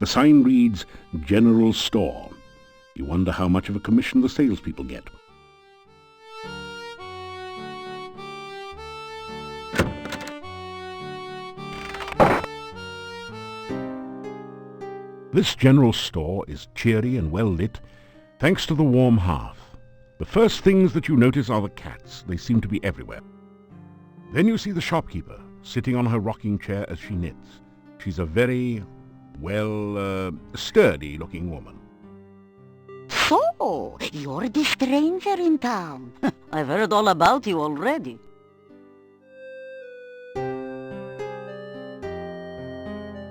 sign reads General Store. You wonder how much of a commission the salespeople get. This general store is cheery and well lit, thanks to the warm hearth. The first things that you notice are the cats. They seem to be everywhere. Then you see the shopkeeper, sitting on her rocking chair as she knits. She's a very, sturdy-looking woman. So, you're the stranger in town. I've heard all about you already.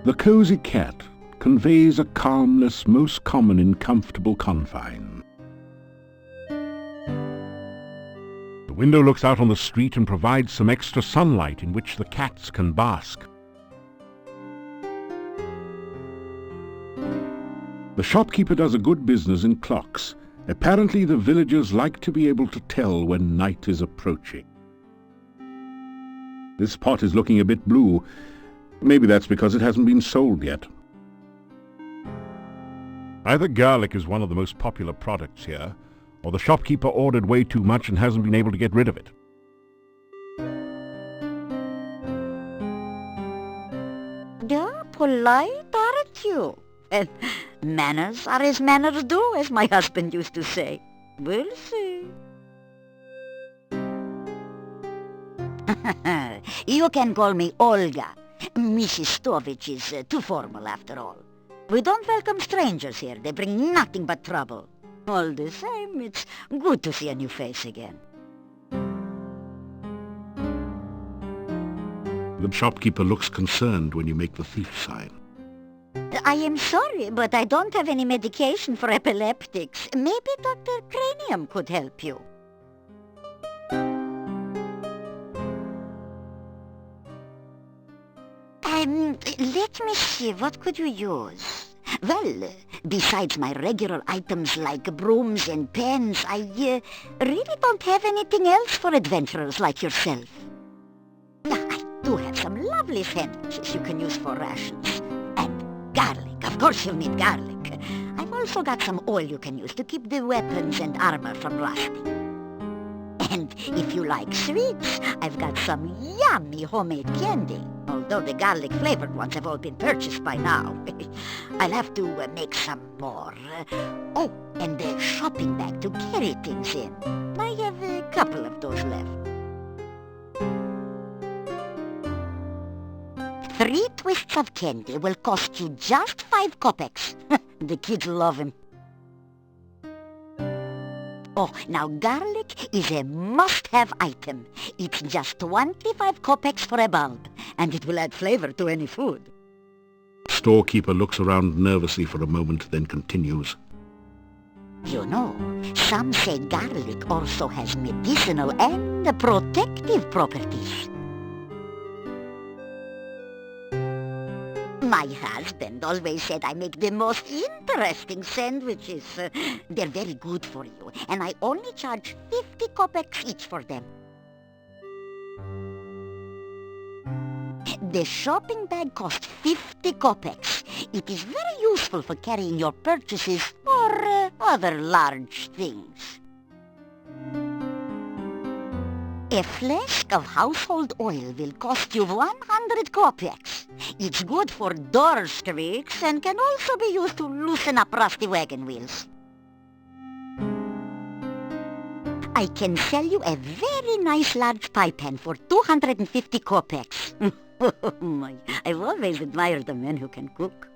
The cozy cat conveys a calmness most common in comfortable confine. The window looks out on the street and provides some extra sunlight in which the cats can bask. The shopkeeper does a good business in clocks. Apparently the villagers like to be able to tell when night is approaching. This pot is looking a bit blue. Maybe that's because it hasn't been sold yet. Either garlic is one of the most popular products here, or the shopkeeper ordered way too much and hasn't been able to get rid of it. You're polite, aren't you? Manners are as manners do, as my husband used to say. We'll see. You can call me Olga. Mrs. Stovich is too formal after all. We don't welcome strangers here. They bring nothing but trouble. All the same, it's good to see a new face again. The shopkeeper looks concerned when you make the thief sign. I am sorry, but I don't have any medication for epileptics. Maybe Dr. Cranium could help you. Let me see, what could you use? Well, besides my regular items like brooms and pens, I really don't have anything else for adventurers like yourself. I do have some lovely sandwiches you can use for rations. And garlic, of course you'll need garlic. I've also got some oil you can use to keep the weapons and armor from rusting. And if you like sweets, I've got some yummy homemade candy. Although the garlic-flavored ones have all been purchased by now. I'll have to make some more. Oh, and a shopping bag to carry things in. I have a couple of those left. 3 twists of candy will cost you just 5 kopecks. The kids love them. Oh, now garlic is a must-have item. It's just 25 kopecks for a bulb, and it will add flavor to any food. Storekeeper looks around nervously for a moment, then continues. You know, some say garlic also has medicinal and protective properties. My husband always said I make the most interesting sandwiches. They're very good for you, and I only charge 50 kopecks each for them. The shopping bag costs 50 kopecks. It is very useful for carrying your purchases or other large things. A flask of household oil will cost you 100 kopecks. It's good for door squeaks and can also be used to loosen up rusty wagon wheels. I can sell you a very nice large pie pan for 250 kopecks. Oh my, I've always admired the men who can cook.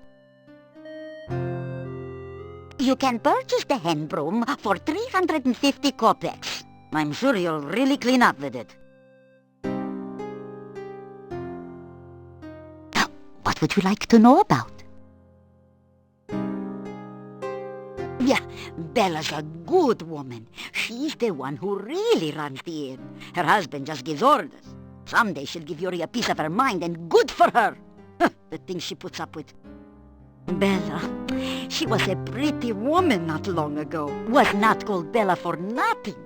You can purchase the hen broom for 350 kopecks. I'm sure you'll really clean up with it. Now, what would you like to know about? Yeah, Bella's a good woman. She's the one who really runs the inn. Her husband just gives orders. Someday she'll give Yuri a piece of her mind, and good for her. The things she puts up with. Bella, she was a pretty woman not long ago. Was not called Bella for nothing.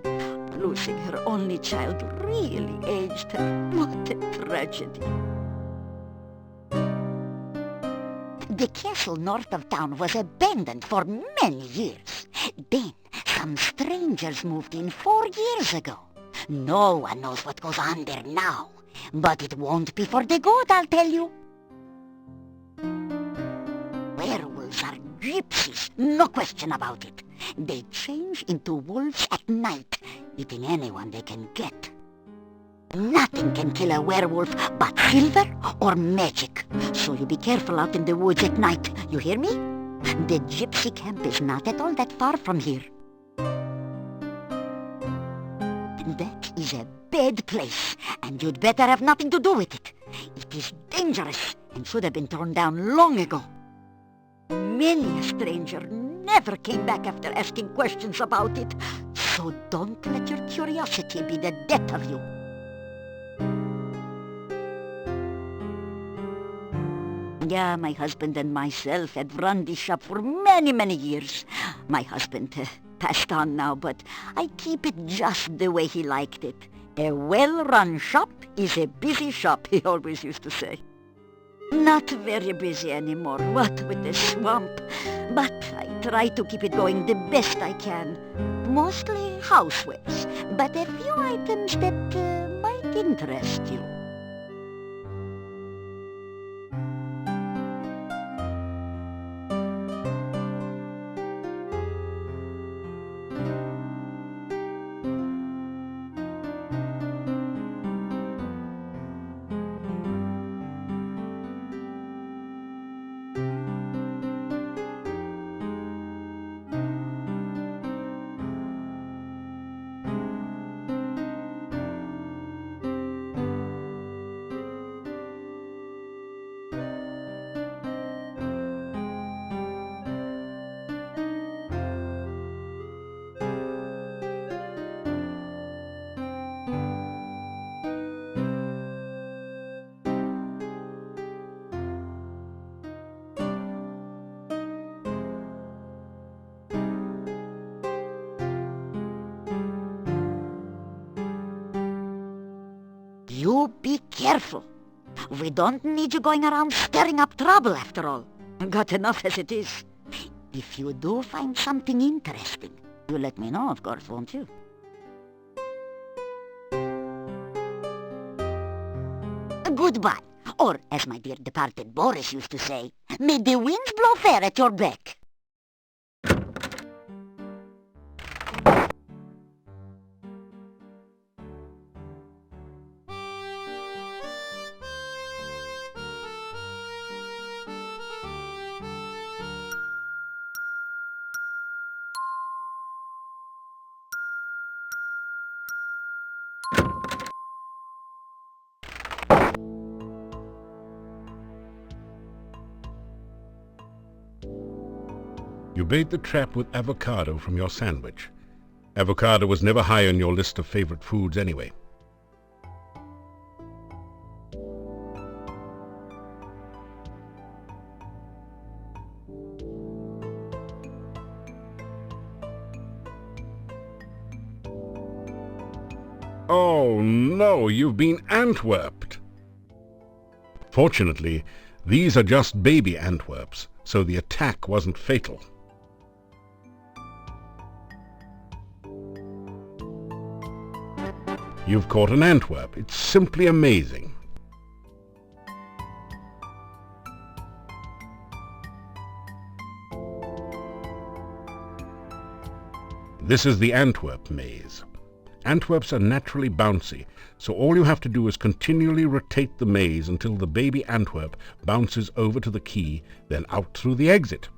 Losing her only child really aged her. What a tragedy. The castle north of town was abandoned for many years. Then some strangers moved in 4 years ago. No one knows what goes on there now, but it won't be for the good, I'll tell you. Werewolves are gypsies, no question about it. They change into wolves at night, eating anyone they can get. Nothing can kill a werewolf but silver or magic, so you be careful out in the woods at night, you hear me? The gypsy camp is not at all that far from here. That is a bad place, and you'd better have nothing to do with it. It is dangerous and should have been torn down long ago. Many a stranger never came back after asking questions about it, so don't let your curiosity be the death of you. Yeah, my husband and myself had run this shop for many, many years. My husband passed on now, but I keep it just the way he liked it. A well-run shop is a busy shop, he always used to say. Not very busy anymore, what with the swamp. But I try to keep it going the best I can. Mostly housewares, but a few items that might interest you. You be careful. We don't need you going around stirring up trouble, after all. Got enough as it is. If you do find something interesting, you let me know, of course, won't you? Goodbye. Or, as my dear departed Boris used to say, may the winds blow fair at your back. You bait the trap with avocado from your sandwich. Avocado was never high on your list of favorite foods anyway. Oh no, you've been Antwerped! Fortunately, these are just baby Antwerps, so the attack wasn't fatal. You've caught an Antwerp. It's simply amazing. This is the Antwerp maze. Antwerps are naturally bouncy, so all you have to do is continually rotate the maze until the baby Antwerp bounces over to the key, then out through the exit.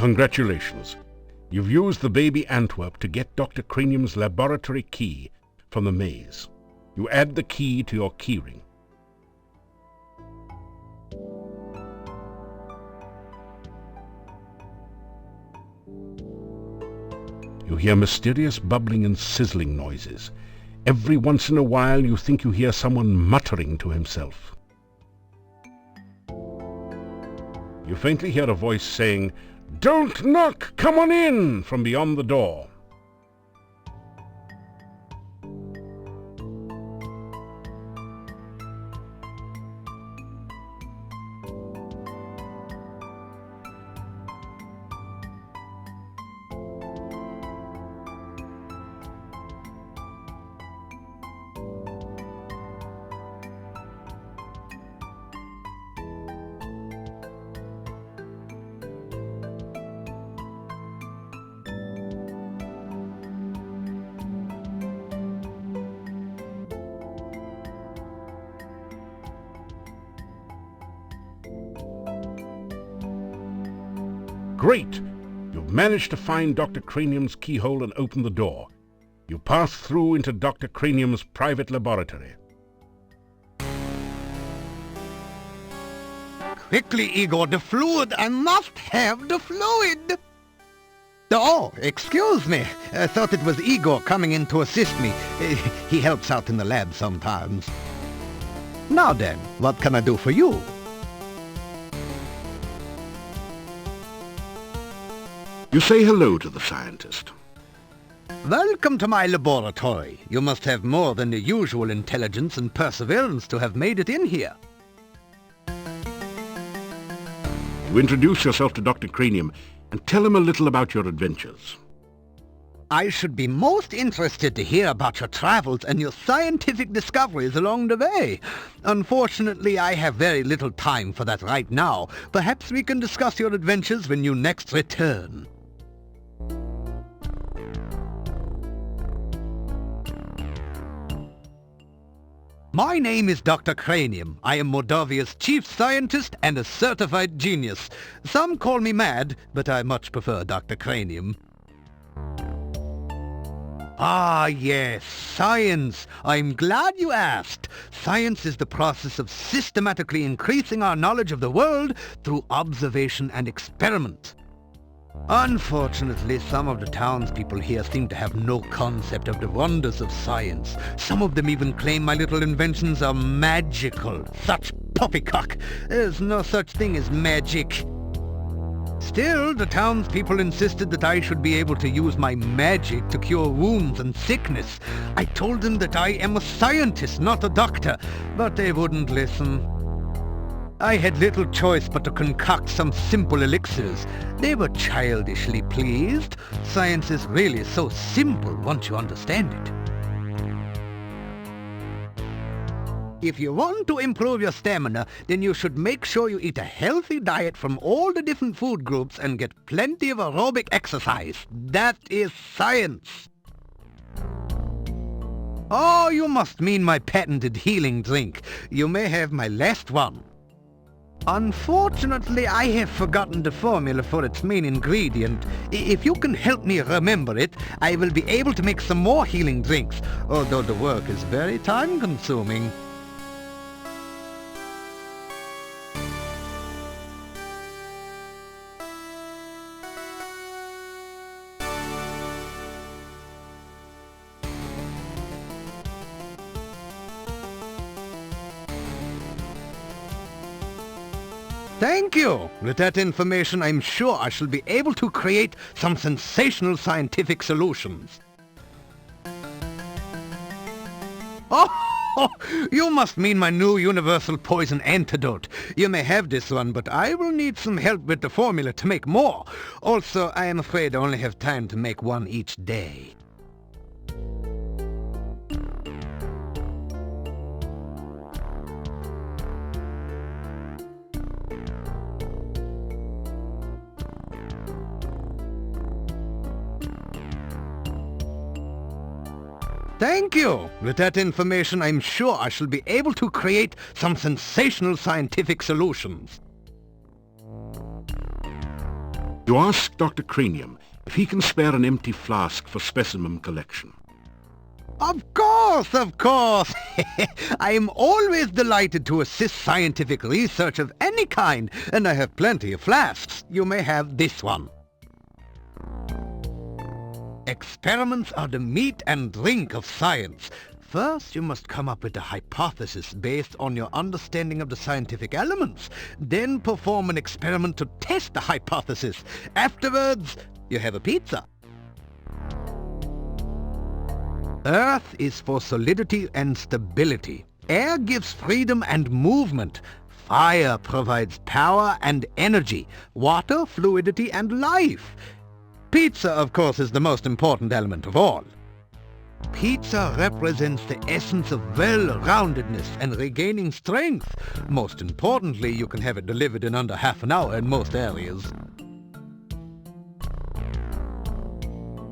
Congratulations. You've used the baby Antwerp to get Dr. Cranium's laboratory key from the maze. You add the key to your keyring. You hear mysterious bubbling and sizzling noises. Every once in a while you think you hear someone muttering to himself. You faintly hear a voice saying, "Don't knock! Come on in!" from beyond the door. Great! You've managed to find Dr. Cranium's keyhole and open the door. You pass through into Dr. Cranium's private laboratory. Quickly, Igor, the fluid! I must have the fluid! Oh, excuse me. I thought it was Igor coming in to assist me. He helps out in the lab sometimes. Now then, what can I do for you? You say hello to the scientist. Welcome to my laboratory. You must have more than the usual intelligence and perseverance to have made it in here. You introduce yourself to Dr. Cranium and tell him a little about your adventures. I should be most interested to hear about your travels and your scientific discoveries along the way. Unfortunately, I have very little time for that right now. Perhaps we can discuss your adventures when you next return. My name is Dr. Cranium. I am Moldavia's chief scientist and a certified genius. Some call me mad, but I much prefer Dr. Cranium. Ah, yes, science. I'm glad you asked. Science is the process of systematically increasing our knowledge of the world through observation and experiment. Unfortunately, some of the townspeople here seem to have no concept of the wonders of science. Some of them even claim my little inventions are magical. Such poppycock! There's no such thing as magic. Still, the townspeople insisted that I should be able to use my magic to cure wounds and sickness. I told them that I am a scientist, not a doctor, but they wouldn't listen. I had little choice but to concoct some simple elixirs. They were childishly pleased. Science is really so simple once you understand it. If you want to improve your stamina, then you should make sure you eat a healthy diet from all the different food groups and get plenty of aerobic exercise. That is science. Oh, you must mean my patented healing drink. You may have my last one. Unfortunately, I have forgotten the formula for its main ingredient. If you can help me remember it, I will be able to make some more healing drinks, although the work is very time-consuming. Thank you. With that information, I'm sure I shall be able to create some sensational scientific solutions. Oh, you must mean my new universal poison antidote. You may have this one, but I will need some help with the formula to make more. Also, I am afraid I only have time to make one each day. Thank you. With that information, I'm sure I shall be able to create some sensational scientific solutions. You ask Dr. Cranium if he can spare an empty flask for specimen collection. Of course, of course. I am always delighted to assist scientific research of any kind, and I have plenty of flasks. You may have this one. Experiments are the meat and drink of science. First, you must come up with a hypothesis based on your understanding of the scientific elements. Then perform an experiment to test the hypothesis. Afterwards, you have a pizza. Earth is for solidity and stability. Air gives freedom and movement. Fire provides power and energy. Water, fluidity and life. Pizza, of course, is the most important element of all. Pizza represents the essence of well-roundedness and regaining strength. Most importantly, you can have it delivered in under half an hour in most areas.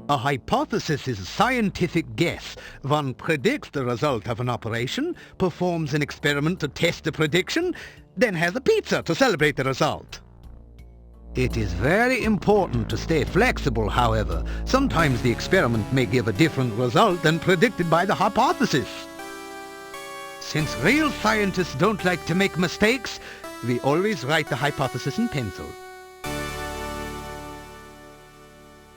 A hypothesis is a scientific guess. One predicts the result of an operation, performs an experiment to test the prediction, then has a pizza to celebrate the result. It is very important to stay flexible, however. Sometimes the experiment may give a different result than predicted by the hypothesis. Since real scientists don't like to make mistakes, we always write the hypothesis in pencil.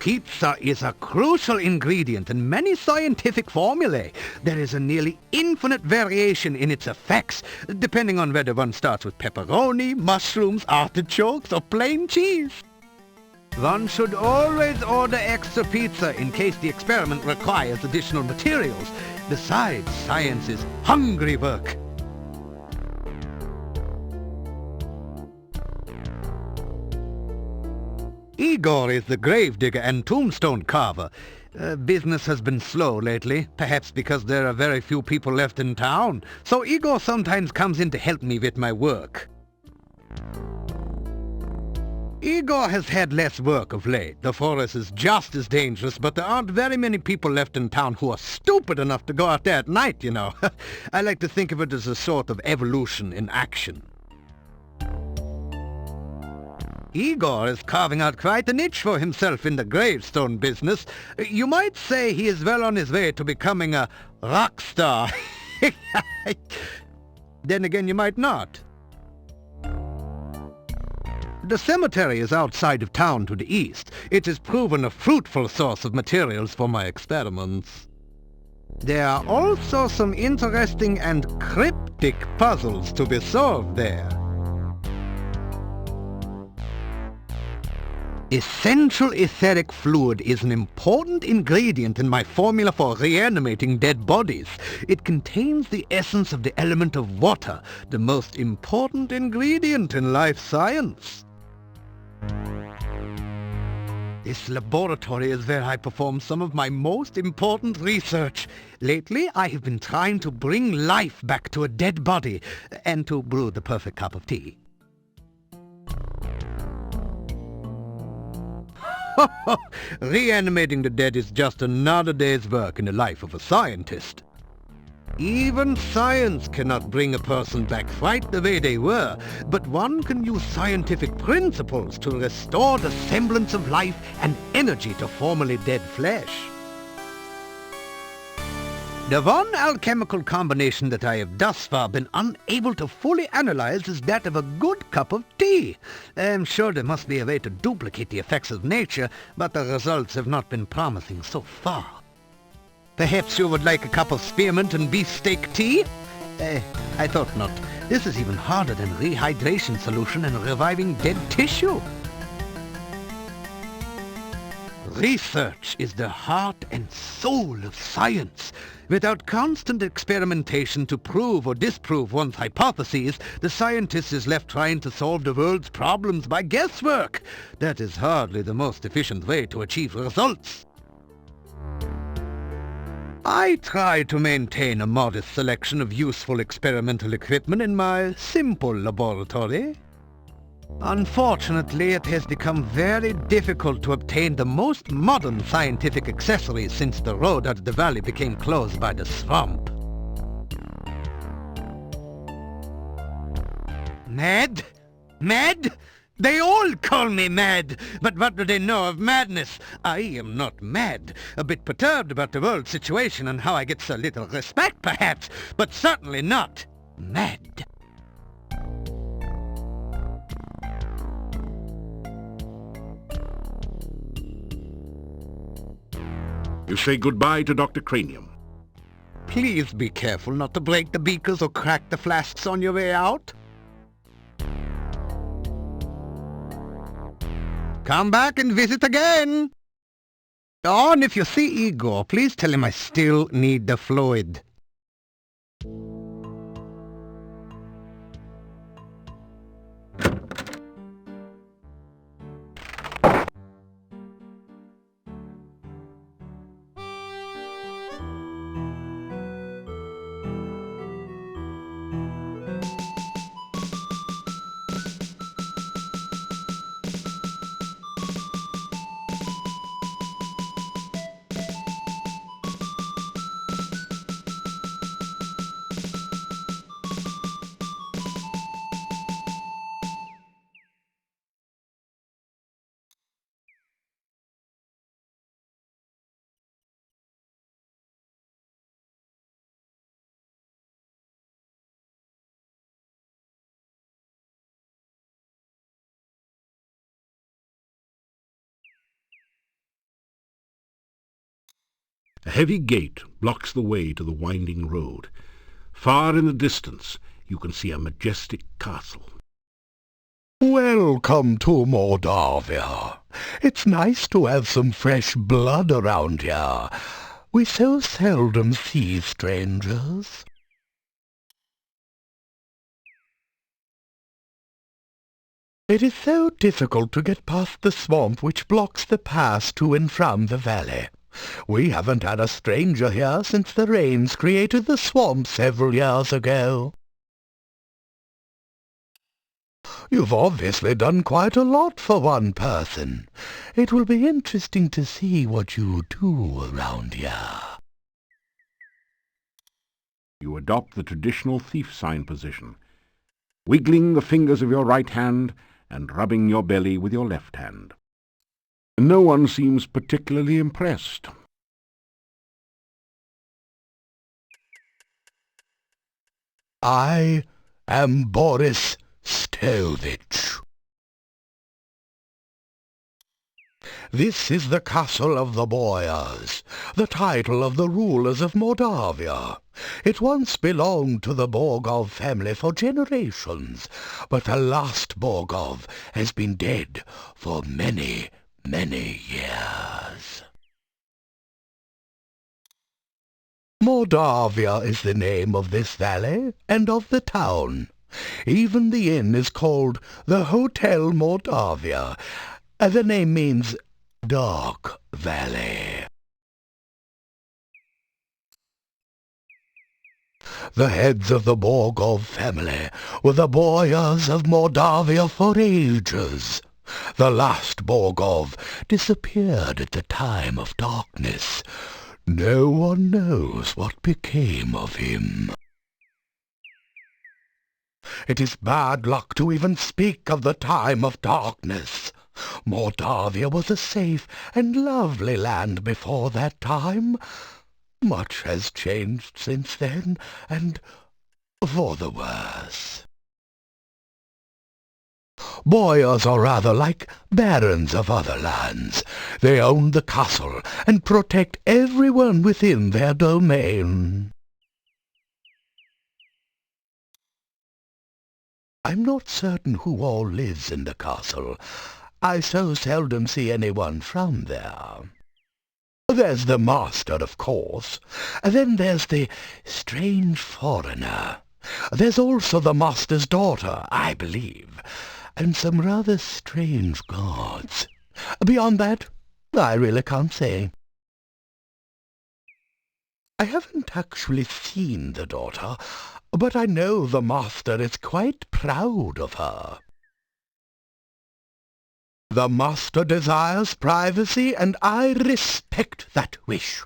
Pizza is a crucial ingredient in many scientific formulae. There is a nearly infinite variation in its effects, depending on whether one starts with pepperoni, mushrooms, artichokes, or plain cheese. One should always order extra pizza in case the experiment requires additional materials. Besides, science is hungry work. Igor is the gravedigger and tombstone carver. Business has been slow lately, perhaps because there are very few people left in town, so Igor sometimes comes in to help me with my work. Igor has had less work of late. The forest is just as dangerous, but there aren't very many people left in town who are stupid enough to go out there at night, you know. I like to think of it as a sort of evolution in action. Igor is carving out quite a niche for himself in the gravestone business. You might say he is well on his way to becoming a rock star. Then again, you might not. The cemetery is outside of town to the east. It has proven a fruitful source of materials for my experiments. There are also some interesting and cryptic puzzles to be solved there. Essential etheric fluid is an important ingredient in my formula for reanimating dead bodies. It contains the essence of the element of water, the most important ingredient in life science. This laboratory is where I perform some of my most important research. Lately, I have been trying to bring life back to a dead body and to brew the perfect cup of tea. Reanimating the dead is just another day's work in the life of a scientist. Even science cannot bring a person back right the way they were, but one can use scientific principles to restore the semblance of life and energy to formerly dead flesh. The one alchemical combination that I have thus far been unable to fully analyze is that of a good cup of tea. I'm sure there must be a way to duplicate the effects of nature, but the results have not been promising so far. Perhaps you would like a cup of spearmint and beefsteak tea? I thought not. This is even harder than rehydration solution and reviving dead tissue. Research is the heart and soul of science. Without constant experimentation to prove or disprove one's hypotheses, the scientist is left trying to solve the world's problems by guesswork. That is hardly the most efficient way to achieve results. I try to maintain a modest selection of useful experimental equipment in my simple laboratory. Unfortunately, it has become very difficult to obtain the most modern scientific accessories since the road out of the valley became closed by the swamp. Ned? Ned? They all call me mad, but what do they know of madness? I am not mad. A bit perturbed about the world situation and how I get so little respect, perhaps, but certainly not mad. You say goodbye to Dr. Cranium. Please be careful not to break the beakers or crack the flasks on your way out. Come back and visit again. Oh, and if you see Igor, please tell him I still need the fluid. A heavy gate blocks the way to the winding road. Far in the distance, you can see a majestic castle. Welcome to Mordavia. It's nice to have some fresh blood around here. We so seldom see strangers. It is so difficult to get past the swamp which blocks the pass to and from the valley. We haven't had a stranger here since the rains created the swamp several years ago. You've obviously done quite a lot for one person. It will be interesting to see what you do around here. You adopt the traditional thief sign position, wiggling the fingers of your right hand and rubbing your belly with your left hand. No one seems particularly impressed. I am Boris Stovich. This is the castle of the Boyars, the title of the rulers of Mordavia. It once belonged to the Borgov family for generations, but the last Borgov has been dead for many years. Mordavia is the name of this valley and of the town. Even the inn is called the Hotel Mordavia. The name means Dark Valley. The heads of the Borgov family were the Boyars of Mordavia for ages. The last Borgov disappeared at the time of darkness. No one knows what became of him. It is bad luck to even speak of the time of darkness. Mordavia was a safe and lovely land before that time. Much has changed since then, and for the worse. Boyars are rather like barons of other lands. They own the castle and protect everyone within their domain. I'm not certain who all lives in the castle. I so seldom see anyone from there. There's the master, of course. Then there's the strange foreigner. There's also the master's daughter, I believe, and some rather strange guards. Beyond that, I really can't say. I haven't actually seen the daughter, but I know the master is quite proud of her. The master desires privacy, and I respect that wish.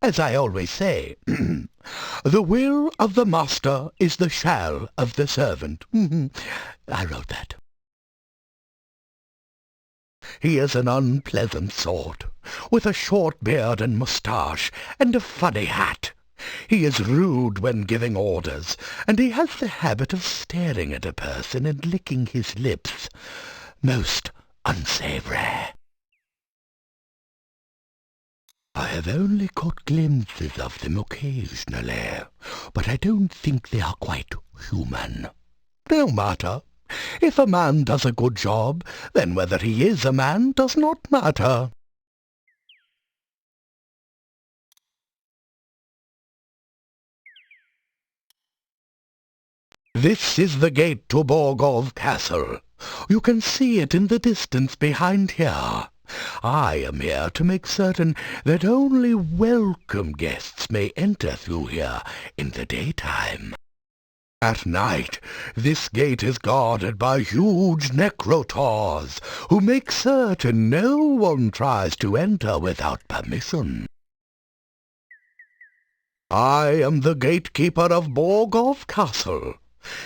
As I always say, the will of the master is the shall of the servant. I wrote that. He is an unpleasant sort, with a short beard and moustache, and a funny hat. He is rude when giving orders, and he has the habit of staring at a person and licking his lips. Most unsavoury. I have only caught glimpses of them occasionally, but I don't think they are quite human. No matter. If a man does a good job, then whether he is a man does not matter. This is the gate to Borgov Castle. You can see it in the distance behind here. I am here to make certain that only welcome guests may enter through here in the daytime. At night, this gate is guarded by huge necrotaurs, who make certain no one tries to enter without permission. I am the gatekeeper of Borgov Castle.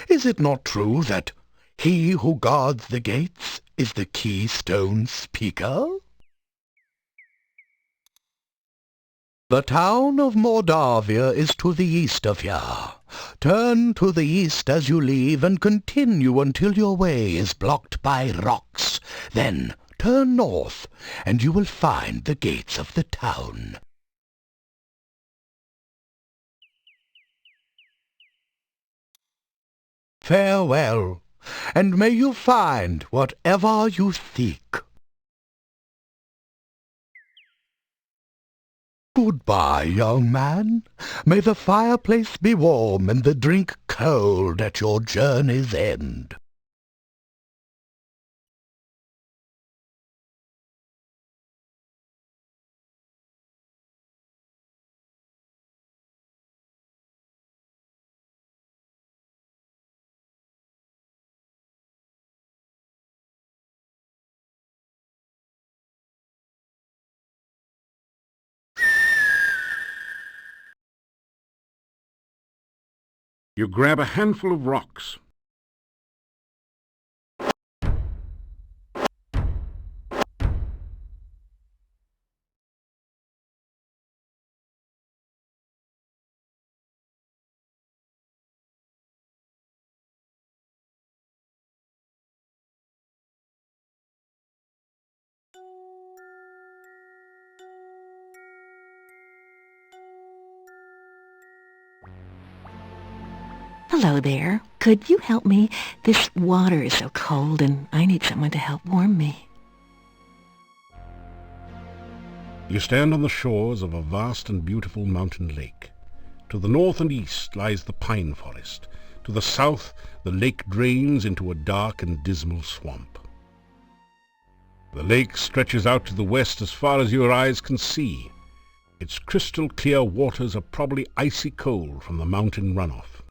Is it not true that he who guards the gates is the Keystone Speaker? The town of Mordavia is to the east of here. Turn to the east as you leave and continue until your way is blocked by rocks. Then turn north and you will find the gates of the town. Farewell, and may you find whatever you seek. Goodbye, young man. May the fireplace be warm and the drink cold at your journey's end. You grab a handful of rocks. Hello there. Could you help me? This water is so cold and I need someone to help warm me. You stand on the shores of a vast and beautiful mountain lake. To the north and east lies the pine forest. To the south, the lake drains into a dark and dismal swamp. The lake stretches out to the west as far as your eyes can see. Its crystal clear waters are probably icy cold from the mountain runoff.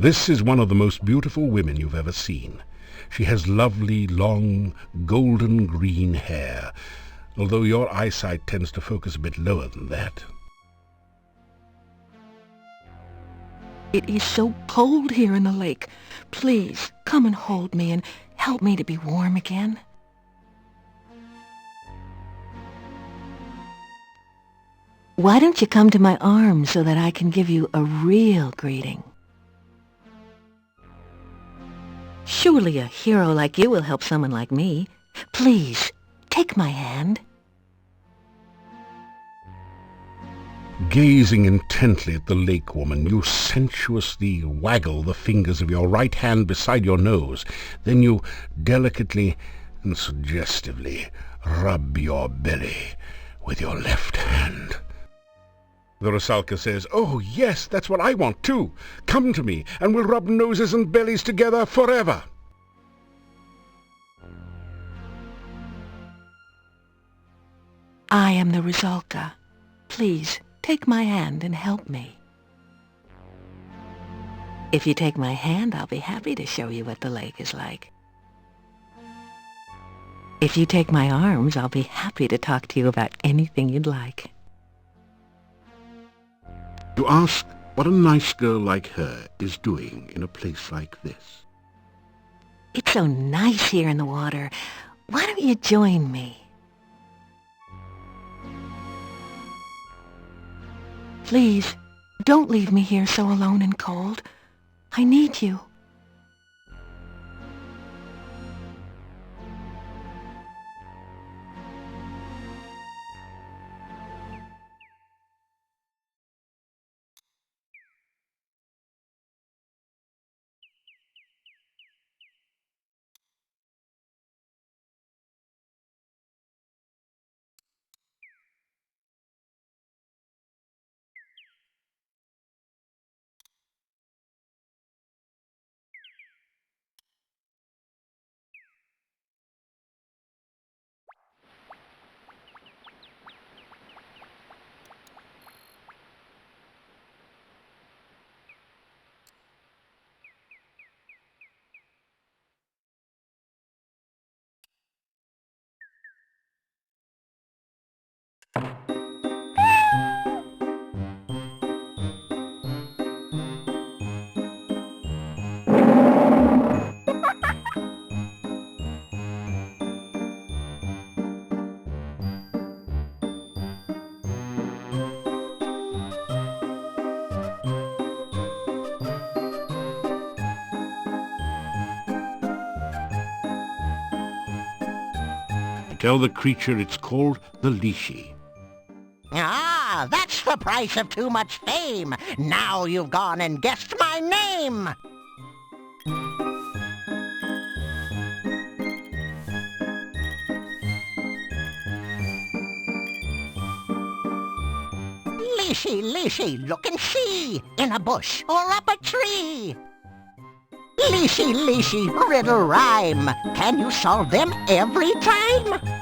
This is one of the most beautiful women you've ever seen. She has lovely, long, golden green hair, although your eyesight tends to focus a bit lower than that. It is so cold here in the lake. Please, come and hold me and help me to be warm again. Why don't you come to my arms so that I can give you a real greeting? Surely a hero like you will help someone like me. Please, take my hand. Gazing intently at the lake woman, you sensuously waggle the fingers of your right hand beside your nose. Then you delicately and suggestively rub your belly with your left hand. The Rusalka says, "Oh, yes, that's what I want too. Come to me, and we'll rub noses and bellies together forever." I am the Rusalka. Please, take my hand and help me. If you take my hand, I'll be happy to show you what the lake is like. If you take my arms, I'll be happy to talk to you about anything you'd like. You ask what a nice girl like her is doing in a place like this. It's so nice here in the water. Why don't you join me? Please, don't leave me here so alone and cold. I need you. Tell the creature it's called the Lishi. Ah, that's the price of too much fame. Now you've gone and guessed my name. Lishi, Lishi, look and see, in a bush or up a tree. Lishi, Lishi, riddle rhyme. Can you solve them every time?